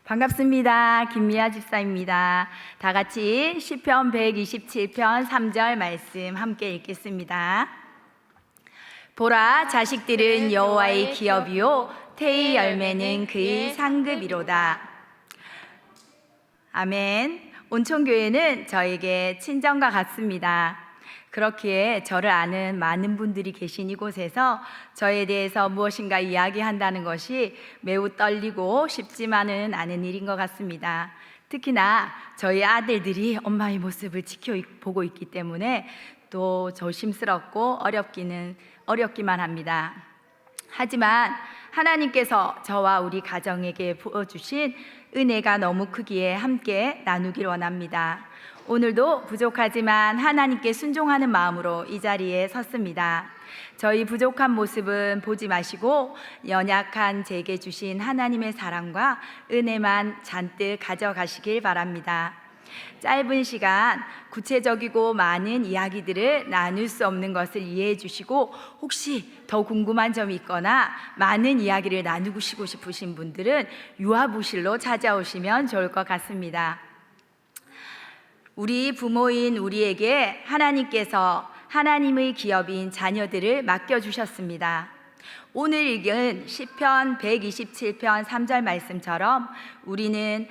반갑습니다. 김미아 집사입니다. 다 같이 시편 127편 3절 말씀 함께 읽겠습니다. 보라, 자식들은 여호와의 기업이요 태의 열매는 그의 상급이로다. 아멘. 온천교회는 저에게 친정과 같습니다. 그렇기에 저를 아는 많은 분들이 계신 이곳에서 저에 대해서 무엇인가 이야기한다는 것이 매우 떨리고 쉽지만은 않은 일인 것 같습니다. 특히나 저희 아들들이 엄마의 모습을 지켜보고 있기 때문에 또 조심스럽고 어렵기만 합니다. 하지만 하나님께서 저와 우리 가정에게 부어주신 은혜가 너무 크기에 함께 나누길 원합니다. 오늘도 부족하지만 하나님께 순종하는 마음으로 이 자리에 섰습니다. 저희 부족한 모습은 보지 마시고 연약한 제게 주신 하나님의 사랑과 은혜만 잔뜩 가져가시길 바랍니다. 짧은 시간 구체적이고 많은 이야기들을 나눌 수 없는 것을 이해해 주시고, 혹시 더 궁금한 점이 있거나 많은 이야기를 나누고 싶으신 분들은 유아부실로 찾아오시면 좋을 것 같습니다. 우리 부모인 우리에게 하나님께서 하나님의 기업인 자녀들을 맡겨주셨습니다. 오늘 읽은 시편 127편 3절 말씀처럼 우리는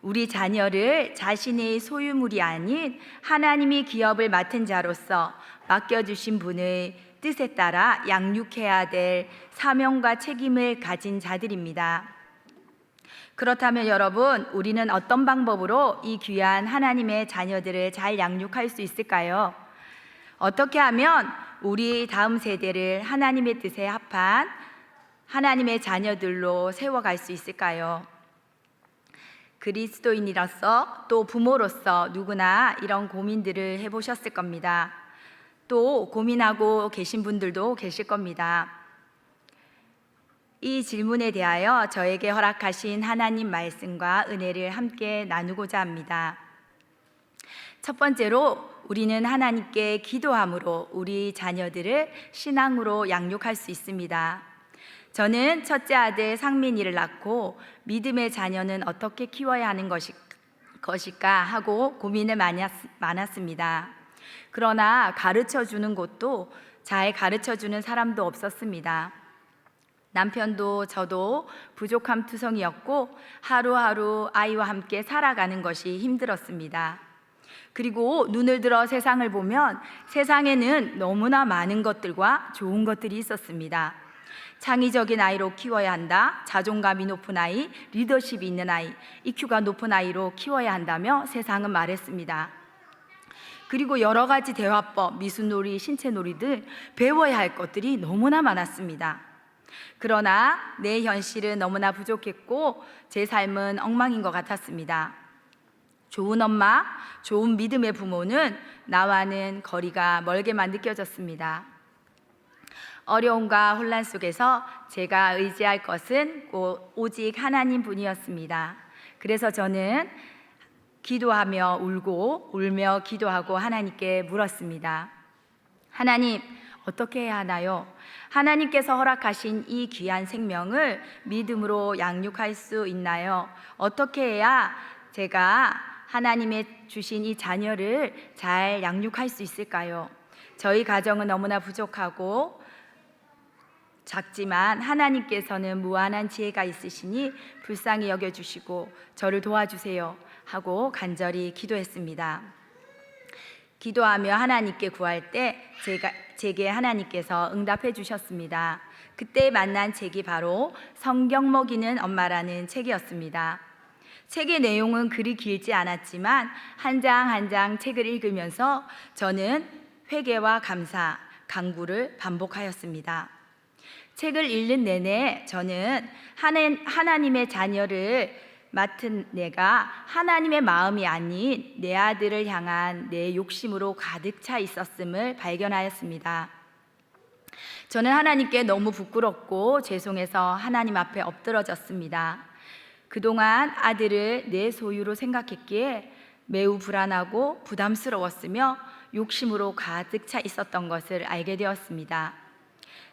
우리 자녀를 자신의 소유물이 아닌 하나님이 기업을 맡은 자로서 맡겨주신 분의 뜻에 따라 양육해야 될 사명과 책임을 가진 자들입니다. 그렇다면 여러분, 우리는 어떤 방법으로 이 귀한 하나님의 자녀들을 잘 양육할 수 있을까요? 어떻게 하면 우리 다음 세대를 하나님의 뜻에 합한 하나님의 자녀들로 세워갈 수 있을까요? 그리스도인이로서 또 부모로서 누구나 이런 고민들을 해보셨을 겁니다. 또 고민하고 계신 분들도 계실 겁니다. 이 질문에 대하여 저에게 허락하신 하나님 말씀과 은혜를 함께 나누고자 합니다. 첫 번째로, 우리는 하나님께 기도함으로 우리 자녀들을 신앙으로 양육할 수 있습니다. 저는 첫째 아들 상민이를 낳고 믿음의 자녀는 어떻게 키워야 하는 것일까 하고 고민을 많았습니다. 그러나 가르쳐주는 곳도 잘 가르쳐주는 사람도 없었습니다. 남편도 저도 부족함 투성이었고 하루하루 아이와 함께 살아가는 것이 힘들었습니다. 그리고 눈을 들어 세상을 보면 세상에는 너무나 많은 것들과 좋은 것들이 있었습니다. 창의적인 아이로 키워야 한다, 자존감이 높은 아이, 리더십이 있는 아이, EQ가 높은 아이로 키워야 한다며 세상은 말했습니다. 그리고 여러 가지 대화법, 미술놀이, 신체놀이 등 배워야 할 것들이 너무나 많았습니다. 그러나 내 현실은 너무나 부족했고 제 삶은 엉망인 것 같았습니다. 좋은 엄마, 좋은 믿음의 부모는 나와는 거리가 멀게만 느껴졌습니다. 어려움과 혼란 속에서 제가 의지할 것은 오직 하나님 분이었습니다. 그래서 저는 기도하며 울며 기도하고 하나님께 물었습니다. 하나님, 어떻게 해야 하나요? 하나님께서 허락하신 이 귀한 생명을 믿음으로 양육할 수 있나요? 어떻게 해야 제가 하나님의 주신 이 자녀를 잘 양육할 수 있을까요? 저희 가정은 너무나 부족하고 작지만 하나님께서는 무한한 지혜가 있으시니 불쌍히 여겨주시고 저를 도와주세요 하고 간절히 기도했습니다. 기도하며 하나님께 구할 때 제게 하나님께서 응답해 주셨습니다. 그때 만난 책이 바로 성경 먹이는 엄마라는 책이었습니다. 책의 내용은 그리 길지 않았지만 한 장 한 장 책을 읽으면서 저는 회개와 감사, 간구를 반복하였습니다. 책을 읽는 내내 저는 하나님의 자녀를 맡은 내가 하나님의 마음이 아닌 내 아들을 향한 내 욕심으로 가득 차 있었음을 발견하였습니다. 저는 하나님께 너무 부끄럽고 죄송해서 하나님 앞에 엎드러졌습니다. 그동안 아들을 내 소유로 생각했기에 매우 불안하고 부담스러웠으며 욕심으로 가득 차 있었던 것을 알게 되었습니다.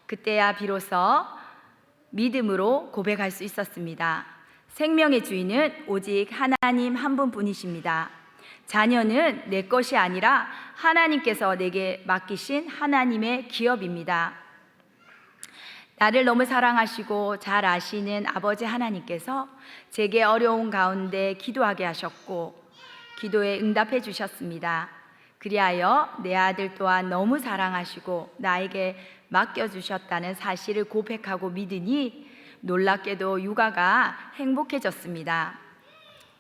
그때야 비로소 믿음으로 고백할 수 있었습니다. 생명의 주인은 오직 하나님 한 분뿐이십니다. 자녀는 내 것이 아니라 하나님께서 내게 맡기신 하나님의 기업입니다. 나를 너무 사랑하시고 잘 아시는 아버지 하나님께서 제게 어려운 가운데 기도하게 하셨고 기도에 응답해 주셨습니다. 그리하여 내 아들 또한 너무 사랑하시고 나에게 맡겨주셨다는 사실을 고백하고 믿으니 놀랍게도 육아가 행복해졌습니다.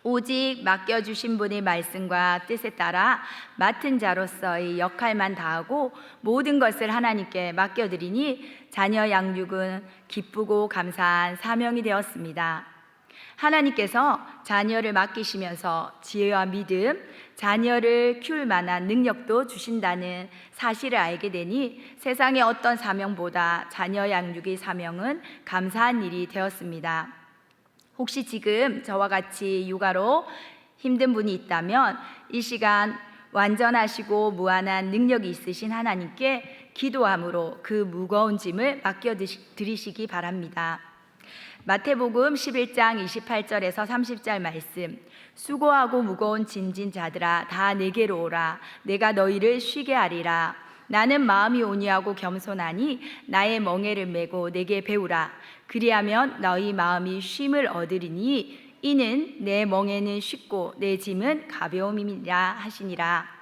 오직 맡겨주신 분의 말씀과 뜻에 따라 맡은 자로서의 역할만 다하고 모든 것을 하나님께 맡겨드리니 자녀 양육은 기쁘고 감사한 사명이 되었습니다. 하나님께서 자녀를 맡기시면서 지혜와 믿음, 자녀를 키울 만한 능력도 주신다는 사실을 알게 되니 세상의 어떤 사명보다 자녀 양육의 사명은 감사한 일이 되었습니다. 혹시 지금 저와 같이 육아로 힘든 분이 있다면 이 시간 완전하시고 무한한 능력이 있으신 하나님께 기도함으로 그 무거운 짐을 맡겨드리시기 바랍니다. 마태복음 11장 28절에서 30절 말씀, 수고하고 무거운 짐진 자들아 다 내게로 오라. 내가 너희를 쉬게 하리라. 나는 마음이 온유하고 겸손하니 나의 멍에를 메고 내게 배우라. 그리하면 너희 마음이 쉼을 얻으리니 이는 내 멍에는 쉽고 내 짐은 가벼움이라 하시니라.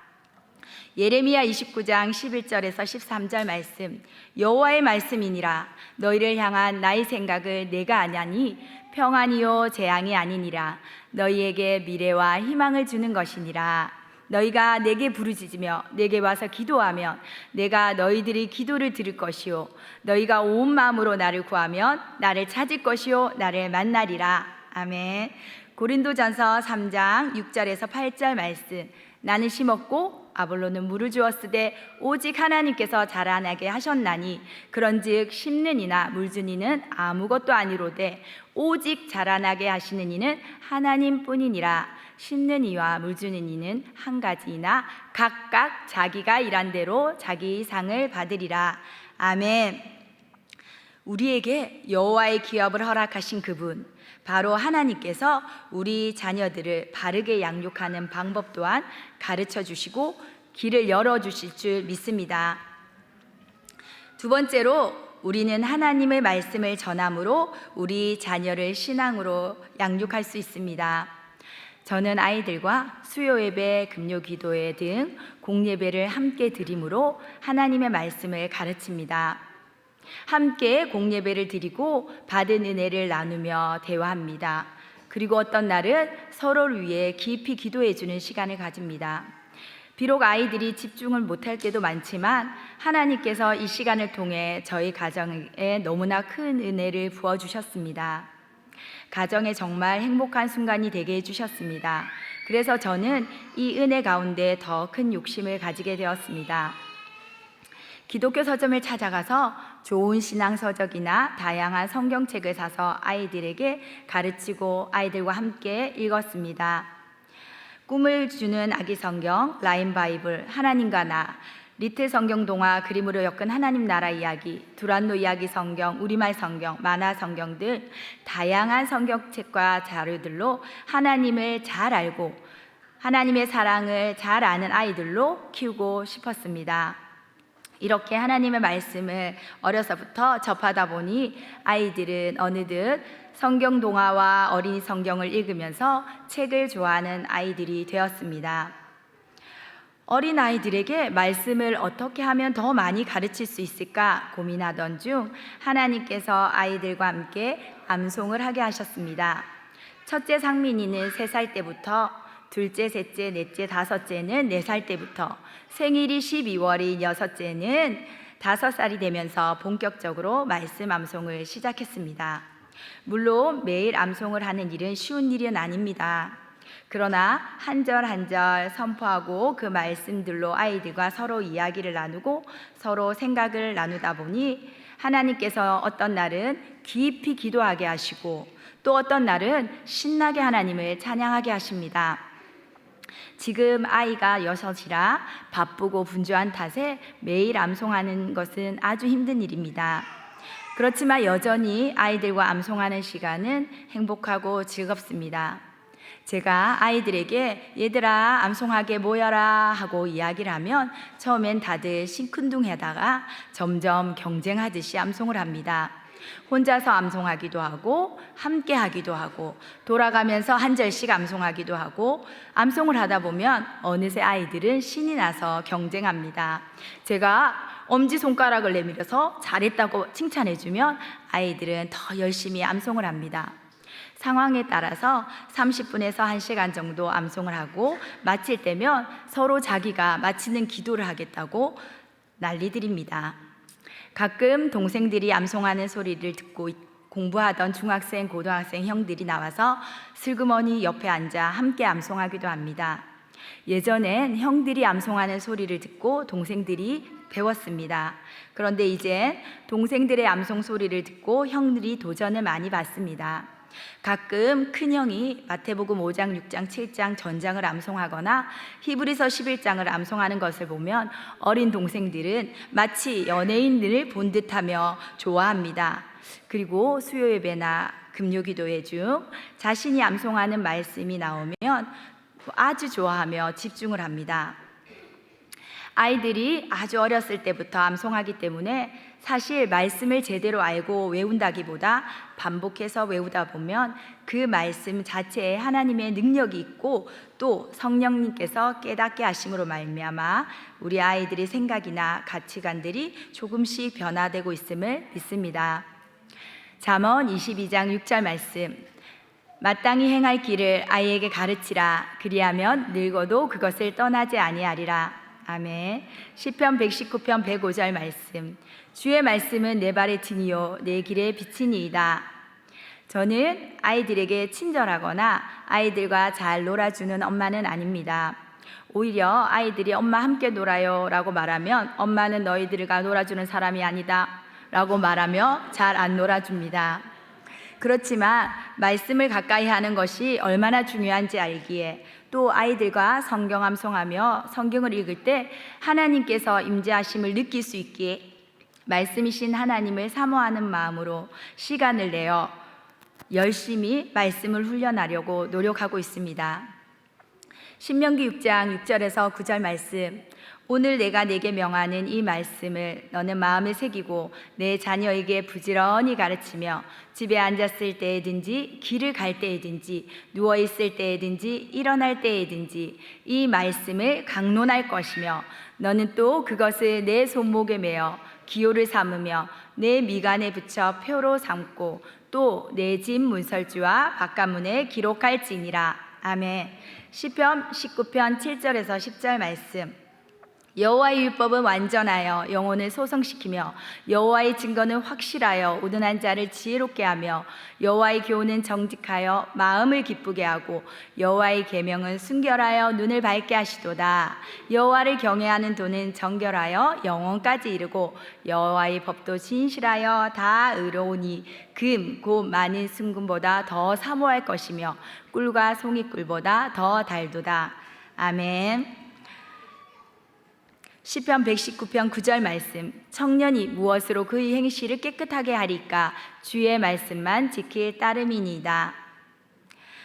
예레미야 29장 11절에서 13절 말씀, 여호와의 말씀이니라. 너희를 향한 나의 생각을 내가 아냐니 평안이요 재앙이 아니니라. 너희에게 미래와 희망을 주는 것이니라. 너희가 내게 부르짖으며 내게 와서 기도하면 내가 너희들의 기도를 들을 것이요 너희가 온 마음으로 나를 구하면 나를 찾을 것이요 나를 만나리라. 아멘. 고린도전서 3장 6절에서 8절 말씀, 나는 심었고 아볼로는 물을 주었으되 오직 하나님께서 자라나게 하셨나니 그런즉 심는 이나 물 준 이는 아무것도 아니로되 오직 자라나게 하시는 이는 하나님뿐이니라. 심는 이와 물 주는 이는 한 가지이나 각각 자기가 일한 대로 자기 상을 받으리라. 아멘. 우리에게 여호와의 기업을 허락하신 그분, 바로 하나님께서 우리 자녀들을 바르게 양육하는 방법 또한 가르쳐 주시고 길을 열어 주실 줄 믿습니다. 두 번째로 우리는 하나님의 말씀을 전함으로 우리 자녀를 신앙으로 양육할 수 있습니다. 저는 아이들과 수요예배, 금요기도회 등 공예배를 함께 드림으로 하나님의 말씀을 가르칩니다. 함께 공예배를 드리고 받은 은혜를 나누며 대화합니다. 그리고 어떤 날은 서로를 위해 깊이 기도해 주는 시간을 가집니다. 비록 아이들이 집중을 못할 때도 많지만 하나님께서 이 시간을 통해 저희 가정에 너무나 큰 은혜를 부어주셨습니다. 가정에 정말 행복한 순간이 되게 해주셨습니다. 그래서 저는 이 은혜 가운데 더 큰 욕심을 가지게 되었습니다. 기독교 서점을 찾아가서 좋은 신앙 서적이나 다양한 성경책을 사서 아이들에게 가르치고 아이들과 함께 읽었습니다. 꿈을 주는 아기 성경, 라인 바이블, 하나님과 나, 리틀 성경 동화, 그림으로 엮은 하나님 나라 이야기, 두란노 이야기 성경, 우리말 성경, 만화 성경 등 다양한 성경책과 자료들로 하나님을 잘 알고 하나님의 사랑을 잘 아는 아이들로 키우고 싶었습니다. 이렇게 하나님의 말씀을 어려서부터 접하다 보니 아이들은 어느덧 성경 동화와 어린이 성경을 읽으면서 책을 좋아하는 아이들이 되었습니다. 어린 아이들에게 말씀을 어떻게 하면 더 많이 가르칠 수 있을까 고민하던 중 하나님께서 아이들과 함께 암송을 하게 하셨습니다. 첫째 상민이는 3살 때부터, 둘째, 셋째, 넷째, 다섯째는 4살 때부터, 생일이 12월인 여섯째는 5살이 되면서 본격적으로 말씀 암송을 시작했습니다. 물론 매일 암송을 하는 일은 쉬운 일은 아닙니다. 그러나 한 절 한 절 선포하고 그 말씀들로 아이들과 서로 이야기를 나누고 서로 생각을 나누다 보니 하나님께서 어떤 날은 깊이 기도하게 하시고 또 어떤 날은 신나게 하나님을 찬양하게 하십니다. 지금 아이가 6이라 바쁘고 분주한 탓에 매일 암송하는 것은 아주 힘든 일입니다. 그렇지만 여전히 아이들과 암송하는 시간은 행복하고 즐겁습니다. 제가 아이들에게 얘들아 암송하게 모여라 하고 이야기를 하면 처음엔 다들 시큰둥하다가 점점 경쟁하듯이 암송을 합니다. 혼자서 암송하기도 하고 함께 하기도 하고 돌아가면서 한 절씩 암송하기도 하고 암송을 하다 보면 어느새 아이들은 신이 나서 경쟁합니다. 제가 엄지손가락을 내밀어서 잘했다고 칭찬해주면 아이들은 더 열심히 암송을 합니다. 상황에 따라서 30분에서 1시간 정도 암송을 하고 마칠 때면 서로 자기가 마치는 기도를 하겠다고 난리들입니다. 가끔 동생들이 암송하는 소리를 듣고 공부하던 중학생, 고등학생 형들이 나와서 슬그머니 옆에 앉아 함께 암송하기도 합니다. 예전엔 형들이 암송하는 소리를 듣고 동생들이 배웠습니다. 그런데 이젠 동생들의 암송 소리를 듣고 형들이 도전을 많이 받습니다. 가끔 큰형이 마태복음 5장, 6장, 7장 전장을 암송하거나 히브리서 11장을 암송하는 것을 보면 어린 동생들은 마치 연예인들을 본 듯하며 좋아합니다. 그리고 수요 예배나 금요 기도회 중 자신이 암송하는 말씀이 나오면 아주 좋아하며 집중을 합니다. 아이들이 아주 어렸을 때부터 암송하기 때문에 사실 말씀을 제대로 알고 외운다기보다 반복해서 외우다 보면 그 말씀 자체에 하나님의 능력이 있고 또 성령님께서 깨닫게 하심으로 말미암아 우리 아이들의 생각이나 가치관들이 조금씩 변화되고 있음을 믿습니다. 잠언 22장 6절 말씀, 마땅히 행할 길을 아이에게 가르치라. 그리하면 늙어도 그것을 떠나지 아니하리라. 아멘. 시편 119편 105절 말씀, 주의 말씀은 내 발의 등이요 내 길의 빛이니이다. 저는 아이들에게 친절하거나 아이들과 잘 놀아주는 엄마는 아닙니다. 오히려 아이들이 엄마 함께 놀아요 라고 말하면 엄마는 너희들과 놀아주는 사람이 아니다 라고 말하며 잘 안 놀아줍니다. 그렇지만 말씀을 가까이 하는 것이 얼마나 중요한지 알기에 또 아이들과 성경 암송하며 성경을 읽을 때 하나님께서 임재하심을 느낄 수 있기에 말씀이신 하나님을 사모하는 마음으로 시간을 내어 열심히 말씀을 훈련하려고 노력하고 있습니다. 신명기 6장 6절에서 9절 말씀, 오늘 내가 내게 명하는 이 말씀을 너는 마음에 새기고 내 자녀에게 부지런히 가르치며 집에 앉았을 때에든지 길을 갈 때에든지 누워있을 때에든지 일어날 때에든지 이 말씀을 강론할 것이며 너는 또 그것을 내 손목에 매어 기호를 삼으며 내 미간에 붙여 표로 삼고 또 내 집 문설주와 바깥문에 기록할지니라. 아멘. 시편 19편 7절에서 10절 말씀, 여호와의 율법은 완전하여 영혼을 소성시키며 여호와의 증거는 확실하여 온전한 자를 지혜롭게 하며 여호와의 교훈은 정직하여 마음을 기쁘게 하고 여호와의 계명은 순결하여 눈을 밝게 하시도다. 여호와를 경외하는 도는 정결하여 영원까지 이르고 여호와의 법도 진실하여 다 의로우니 금 곧 많은 순금보다 더 사모할 것이며 꿀과 송이꿀보다 더 달도다. 아멘. 시편 119편 9절 말씀, 청년이 무엇으로 그의 행실을 깨끗하게 하리까? 주의 말씀만 지킬 따름이니이다.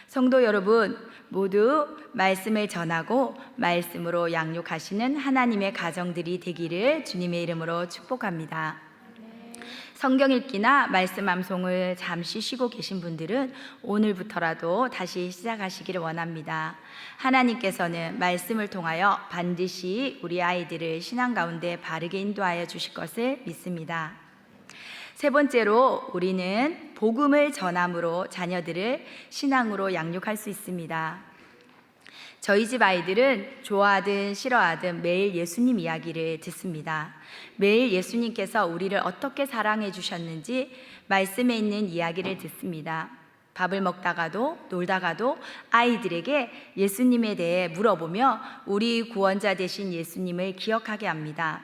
성도 여러분, 모두 말씀을 전하고 말씀으로 양육하시는 하나님의 가정들이 되기를 주님의 이름으로 축복합니다. 성경 읽기나 말씀 암송을 잠시 쉬고 계신 분들은 오늘부터라도 다시 시작하시기를 원합니다. 하나님께서는 말씀을 통하여 반드시 우리 아이들을 신앙 가운데 바르게 인도하여 주실 것을 믿습니다. 세 번째로 우리는 복음을 전함으로 자녀들을 신앙으로 양육할 수 있습니다. 저희 집 아이들은 좋아하든 싫어하든 매일 예수님 이야기를 듣습니다. 매일 예수님께서 우리를 어떻게 사랑해 주셨는지 말씀에 있는 이야기를 듣습니다. 밥을 먹다가도 놀다가도 아이들에게 예수님에 대해 물어보며 우리 구원자 되신 예수님을 기억하게 합니다.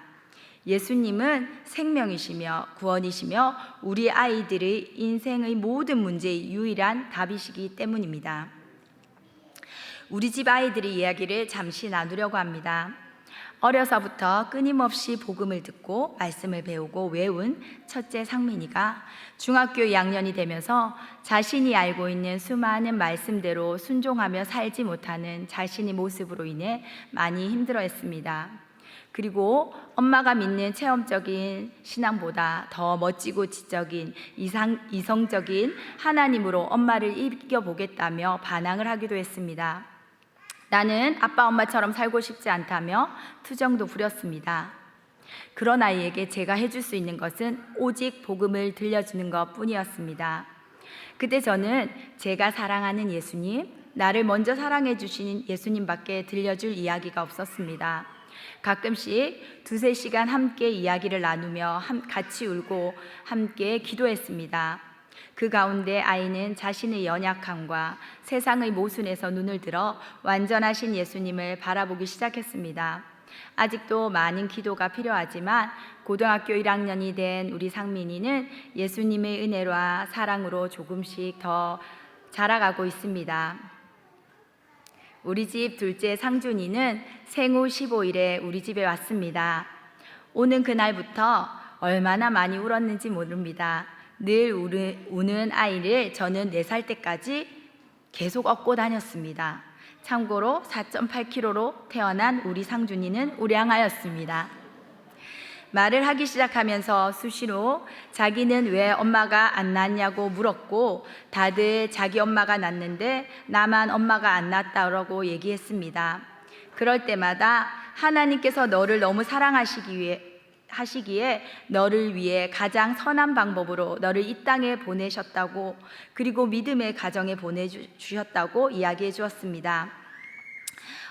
예수님은 생명이시며 구원이시며 우리 아이들의 인생의 모든 문제의 유일한 답이시기 때문입니다. 우리 집 아이들의 이야기를 잠시 나누려고 합니다. 어려서부터 끊임없이 복음을 듣고 말씀을 배우고 외운 첫째 상민이가 중학교 2학년이 되면서 자신이 알고 있는 수많은 말씀대로 순종하며 살지 못하는 자신의 모습으로 인해 많이 힘들어했습니다. 그리고 엄마가 믿는 체험적인 신앙보다 더 멋지고 지적인 이성적인 하나님으로 엄마를 이겨보겠다며 반항을 하기도 했습니다. 나는 아빠 엄마처럼 살고 싶지 않다며 투정도 부렸습니다. 그런 아이에게 제가 해줄 수 있는 것은 오직 복음을 들려주는 것 뿐이었습니다. 그때 저는 제가 사랑하는 예수님, 나를 먼저 사랑해 주신 예수님밖에 들려줄 이야기가 없었습니다. 가끔씩 2-3시간 함께 이야기를 나누며 같이 울고 함께 기도했습니다. 그 가운데 아이는 자신의 연약함과 세상의 모순에서 눈을 들어 완전하신 예수님을 바라보기 시작했습니다. 아직도 많은 기도가 필요하지만 고등학교 1학년이 된 우리 상민이는 예수님의 은혜와 사랑으로 조금씩 더 자라가고 있습니다. 우리 집 둘째 상준이는 생후 15일에 우리 집에 왔습니다. 오는 그날부터 얼마나 많이 울었는지 모릅니다. 늘 우는 아이를 저는 4살 때까지 계속 업고 다녔습니다. 참고로 4.8kg로 태어난 우리 상준이는 우량하였습니다. 말을 하기 시작하면서 수시로 자기는 왜 엄마가 안 낳았냐고 물었고 다들 자기 엄마가 낳는데 나만 엄마가 안 낳았다고 얘기했습니다. 그럴 때마다 하나님께서 너를 너무 사랑하시기에 너를 위해 가장 선한 방법으로 너를 이 땅에 보내셨다고, 그리고 믿음의 가정에 보내주셨다고 이야기해 주었습니다.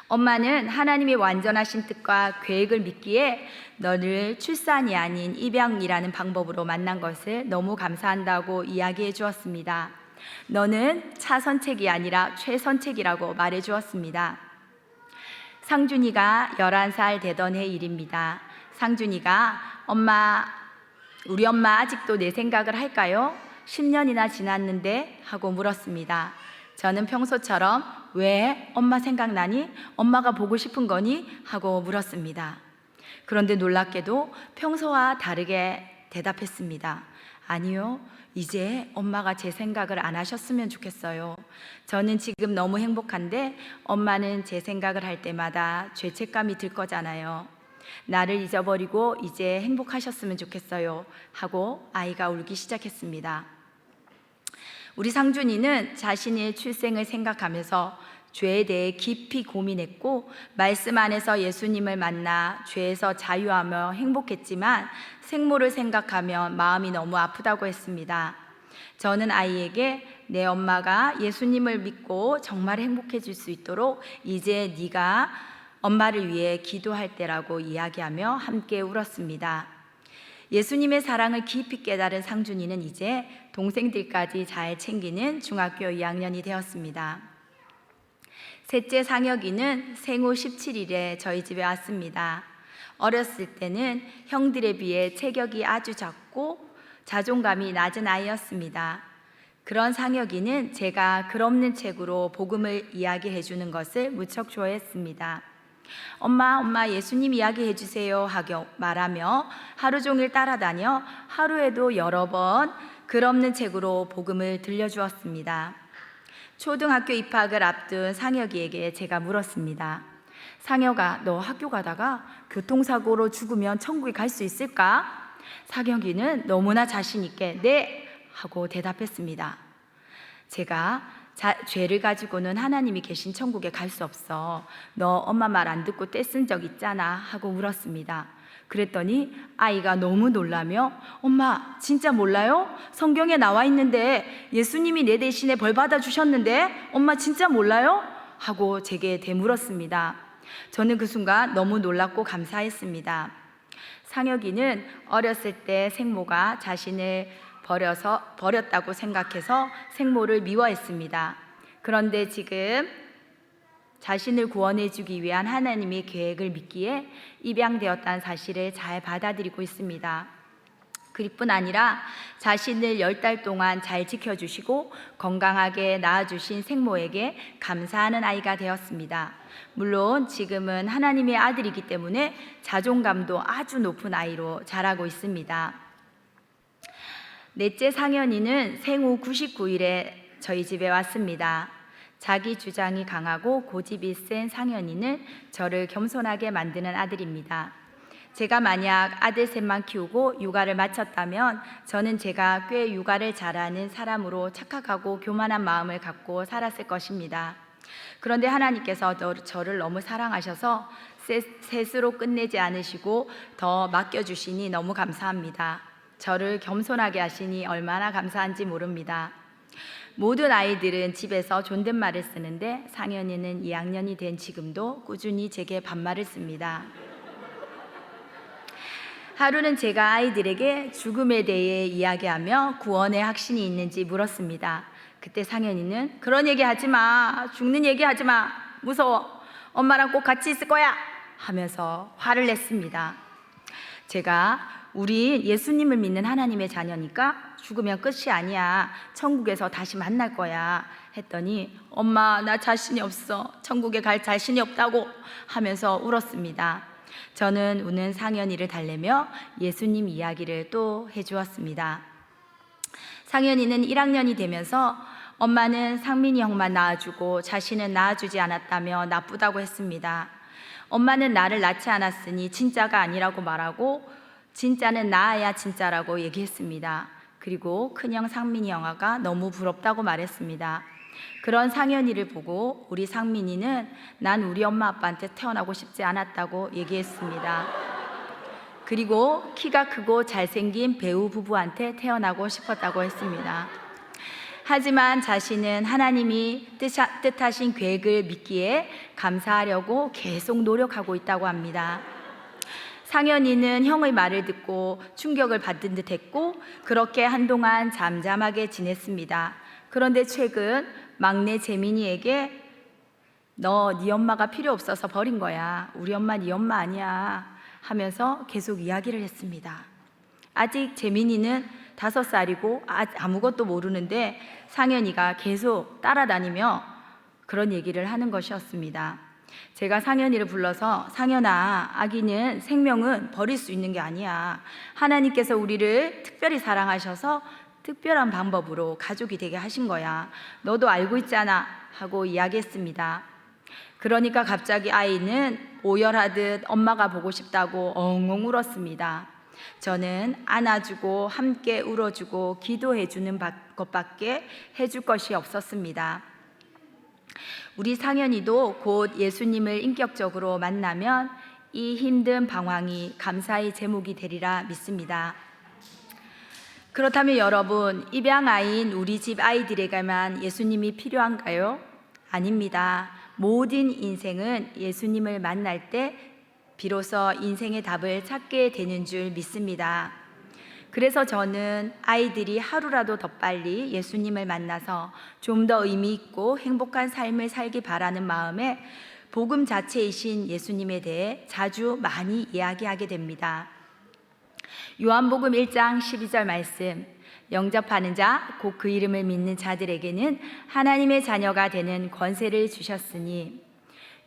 엄마는 하나님의 완전하신 뜻과 계획을 믿기에 너를 출산이 아닌 입양이라는 방법으로 만난 것을 너무 감사한다고 이야기해 주었습니다. 너는 차선책이 아니라 최선책이라고 말해 주었습니다. 상준이가 11살 되던 해 일입니다. 상준이가 우리 엄마 아직도 내 생각을 할까요? 10년이나 지났는데 하고 물었습니다. 저는 평소처럼 왜 엄마 생각나니? 엄마가 보고 싶은 거니? 하고 물었습니다. 그런데 놀랍게도 평소와 다르게 대답했습니다. 아니요, 이제 엄마가 제 생각을 안 하셨으면 좋겠어요. 저는 지금 너무 행복한데 엄마는 제 생각을 할 때마다 죄책감이 들 거잖아요. 나를 잊어버리고 이제 행복하셨으면 좋겠어요 하고 아이가 울기 시작했습니다. 우리 상준이는 자신의 출생을 생각하면서 죄에 대해 깊이 고민했고 말씀 안에서 예수님을 만나 죄에서 자유하며 행복했지만 생모를 생각하면 마음이 너무 아프다고 했습니다. 저는 아이에게 내 엄마가 예수님을 믿고 정말 행복해질 수 있도록 이제 네가 엄마를 위해 기도할 때라고 이야기하며 함께 울었습니다. 예수님의 사랑을 깊이 깨달은 상준이는 이제 동생들까지 잘 챙기는 중학교 2학년이 되었습니다. 셋째 상혁이는 생후 17일에 저희 집에 왔습니다. 어렸을 때는 형들에 비해 체격이 아주 작고 자존감이 낮은 아이였습니다. 그런 상혁이는 제가 글 없는 책으로 복음을 이야기해 주는 것을 무척 좋아했습니다. 엄마 예수님 이야기해 주세요 하고 말하며 하루 종일 따라다녀 하루에도 여러 번 글 없는 책으로 복음을 들려주었습니다. 초등학교 입학을 앞둔 상혁이에게 제가 물었습니다. 상혁아, 너 학교 가다가 교통사고로 죽으면 천국에 갈 수 있을까? 상혁이는 너무나 자신 있게 네 하고 대답했습니다. 제가 죄를 가지고는 하나님이 계신 천국에 갈 수 없어. 너 엄마 말 안 듣고 떼쓴 적 있잖아 하고 물었습니다. 그랬더니 아이가 너무 놀라며 엄마 진짜 몰라요? 성경에 나와 있는데 예수님이 내 대신에 벌 받아주셨는데 엄마 진짜 몰라요? 하고 제게 되물었습니다. 저는 그 순간 너무 놀랍고 감사했습니다. 상혁이는 어렸을 때 생모가 자신을 버렸다고 생각해서 생모를 미워했습니다. 그런데 지금 자신을 구원해 주기 위한 하나님의 계획을 믿기에 입양되었다는 사실을 잘 받아들이고 있습니다. 그뿐 아니라 자신을 10달 동안 잘 지켜주시고 건강하게 낳아주신 생모에게 감사하는 아이가 되었습니다. 물론 지금은 하나님의 아들이기 때문에 자존감도 아주 높은 아이로 자라고 있습니다. 넷째 상현이는 생후 99일에 저희 집에 왔습니다. 자기 주장이 강하고 고집이 센 상현이는 저를 겸손하게 만드는 아들입니다. 제가 만약 아들 셋만 키우고 육아를 마쳤다면 저는 제가 꽤 육아를 잘하는 사람으로 착각하고 교만한 마음을 갖고 살았을 것입니다. 그런데 하나님께서 저를 너무 사랑하셔서 셋으로 끝내지 않으시고 더 맡겨주시니 너무 감사합니다. 저를 겸손하게 하시니 얼마나 감사한지 모릅니다. 모든 아이들은 집에서 존댓말을 쓰는데 상현이는 2학년이 된 지금도 꾸준히 제게 반말을 씁니다. 하루는 제가 아이들에게 죽음에 대해 이야기하며 구원의 확신이 있는지 물었습니다. 그때 상현이는 그런 얘기 하지 마, 죽는 얘기 하지 마, 무서워, 엄마랑 꼭 같이 있을 거야 하면서 화를 냈습니다. 제가 우리 예수님을 믿는 하나님의 자녀니까 죽으면 끝이 아니야, 천국에서 다시 만날 거야 했더니 엄마 나 자신이 없어, 천국에 갈 자신이 없다고 하면서 울었습니다. 저는 우는 상현이를 달래며 예수님 이야기를 또 해주었습니다. 상현이는 1학년이 되면서 엄마는 상민이 형만 낳아주고 자신은 낳아주지 않았다며 나쁘다고 했습니다. 엄마는 나를 낳지 않았으니 진짜가 아니라고 말하고 진짜는 낳아야 진짜라고 얘기했습니다. 그리고 큰형 상민이 형아가 너무 부럽다고 말했습니다. 그런 상현이를 보고 우리 상민이는 난 우리 엄마 아빠한테 태어나고 싶지 않았다고 얘기했습니다. 그리고 키가 크고 잘생긴 배우 부부한테 태어나고 싶었다고 했습니다. 하지만 자신은 하나님이 뜻하신 계획을 믿기에 감사하려고 계속 노력하고 있다고 합니다. 상현이는 형의 말을 듣고 충격을 받은 듯 했고 그렇게 한동안 잠잠하게 지냈습니다. 그런데 최근 막내 재민이에게 너 네 엄마가 필요 없어서 버린 거야, 우리 엄마 네 엄마 아니야 하면서 계속 이야기를 했습니다. 아직 재민이는 5살이고 아무것도 모르는데 상현이가 계속 따라다니며 그런 얘기를 하는 것이었습니다. 제가 상현이를 불러서 상현아, 아기는 생명은 버릴 수 있는 게 아니야. 하나님께서 우리를 특별히 사랑하셔서 특별한 방법으로 가족이 되게 하신 거야. 너도 알고 있잖아 하고 이야기했습니다. 그러니까 갑자기 아이는 오열하듯 엄마가 보고 싶다고 엉엉 울었습니다. 저는 안아주고 함께 울어주고 기도해주는 것밖에 해줄 것이 없었습니다. 우리 상현이도 곧 예수님을 인격적으로 만나면 이 힘든 방황이 감사의 제목이 되리라 믿습니다. 그렇다면 여러분, 입양아이인 우리 집 아이들에게만 예수님이 필요한가요? 아닙니다. 모든 인생은 예수님을 만날 때 비로소 인생의 답을 찾게 되는 줄 믿습니다. 그래서 저는 아이들이 하루라도 더 빨리 예수님을 만나서 좀 더 의미 있고 행복한 삶을 살기 바라는 마음에 복음 자체이신 예수님에 대해 자주 많이 이야기하게 됩니다. 요한복음 1장 12절 말씀, 영접하는 자, 곧 그 이름을 믿는 자들에게는 하나님의 자녀가 되는 권세를 주셨으니.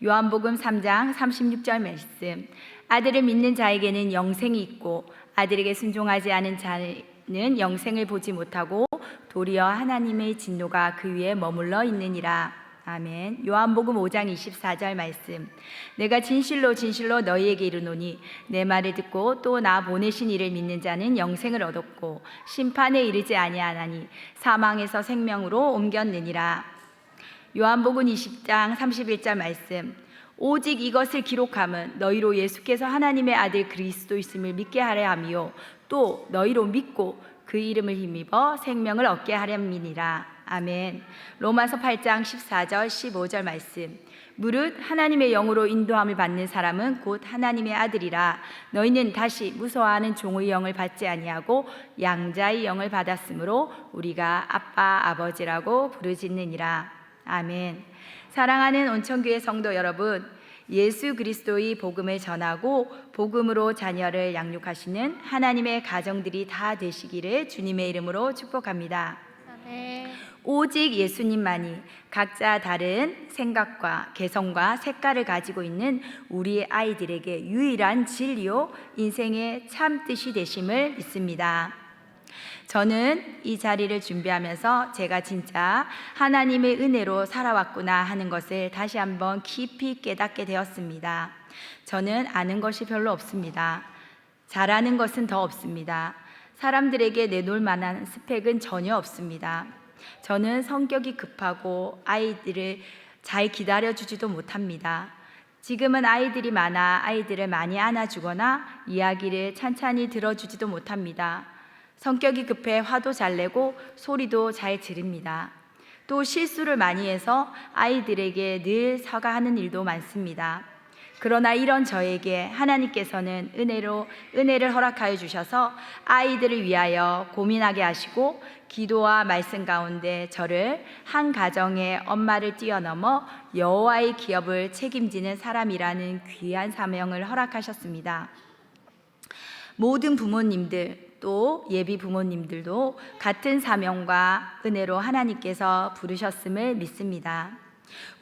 요한복음 3장 36절 말씀, 아들을 믿는 자에게는 영생이 있고 아들에게 순종하지 않은 자는 영생을 보지 못하고 도리어 하나님의 진노가 그 위에 머물러 있느니라. 아멘. 요한복음 5장 24절 말씀, 내가 진실로 진실로 너희에게 이르노니 내 말을 듣고 또 나 보내신 이를 믿는 자는 영생을 얻었고 심판에 이르지 아니하나니 사망에서 생명으로 옮겼느니라. 요한복음 20장 31절 말씀, 오직 이것을 기록함은 너희로 예수께서 하나님의 아들 그리스도이심을 믿게 하려 함이요 또 너희로 믿고 그 이름을 힘입어 생명을 얻게 하렵니라. 아멘. 로마서 8장 14절 15절 말씀, 무릇 하나님의 영으로 인도함을 받는 사람은 곧 하나님의 아들이라. 너희는 다시 무서워하는 종의 영을 받지 아니하고 양자의 영을 받았으므로 우리가 아빠 아버지라고 부르짖느니라. 아멘. 사랑하는 온천교회 성도 여러분, 예수 그리스도의 복음을 전하고 복음으로 자녀를 양육하시는 하나님의 가정들이 다 되시기를 주님의 이름으로 축복합니다. 아멘. 오직 예수님만이 각자 다른 생각과 개성과 색깔을 가지고 있는 우리 아이들에게 유일한 진리요 인생의 참 뜻이 되심을 믿습니다. 저는 이 자리를 준비하면서 제가 진짜 하나님의 은혜로 살아왔구나 하는 것을 다시 한번 깊이 깨닫게 되었습니다. 저는 아는 것이 별로 없습니다. 잘하는 것은 더 없습니다. 사람들에게 내놓을 만한 스펙은 전혀 없습니다. 저는 성격이 급하고 아이들을 잘 기다려주지도 못합니다. 지금은 아이들이 많아 아이들을 많이 안아주거나 이야기를 찬찬히 들어주지도 못합니다. 성격이 급해 화도 잘 내고 소리도 잘 지릅니다. 또 실수를 많이 해서 아이들에게 늘 사과하는 일도 많습니다. 그러나 이런 저에게 하나님께서는 은혜를 허락하여 주셔서 아이들을 위하여 고민하게 하시고 기도와 말씀 가운데 저를 한 가정의 엄마를 뛰어넘어 여호와의 기업을 책임지는 사람이라는 귀한 사명을 허락하셨습니다. 모든 부모님들 또 예비 부모님들도 같은 사명과 은혜로 하나님께서 부르셨음을 믿습니다.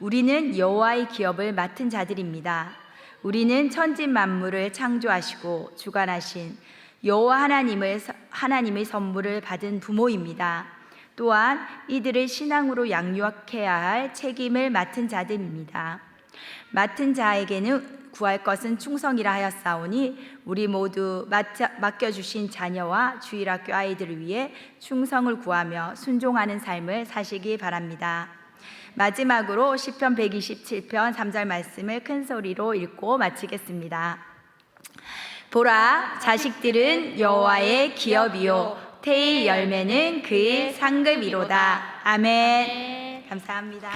우리는 여호와의 기업을 맡은 자들입니다. 우리는 천지 만물을 창조하시고 주관하신 여호와 하나님의 선물을 받은 부모입니다. 또한 이들을 신앙으로 양육해야 할 책임을 맡은 자들입니다. 맡은 자에게는 구할 것은 충성이라 하였사오니 우리 모두 맡겨주신 자녀와 주일학교 아이들을 위해 충성을 구하며 순종하는 삶을 사시기 바랍니다. 마지막으로 시편 127편 3절 말씀을 큰 소리로 읽고 마치겠습니다. 보라, 자식들은 여호와의 기업이요 태의 열매는 그의 상급이로다. 아멘. 감사합니다.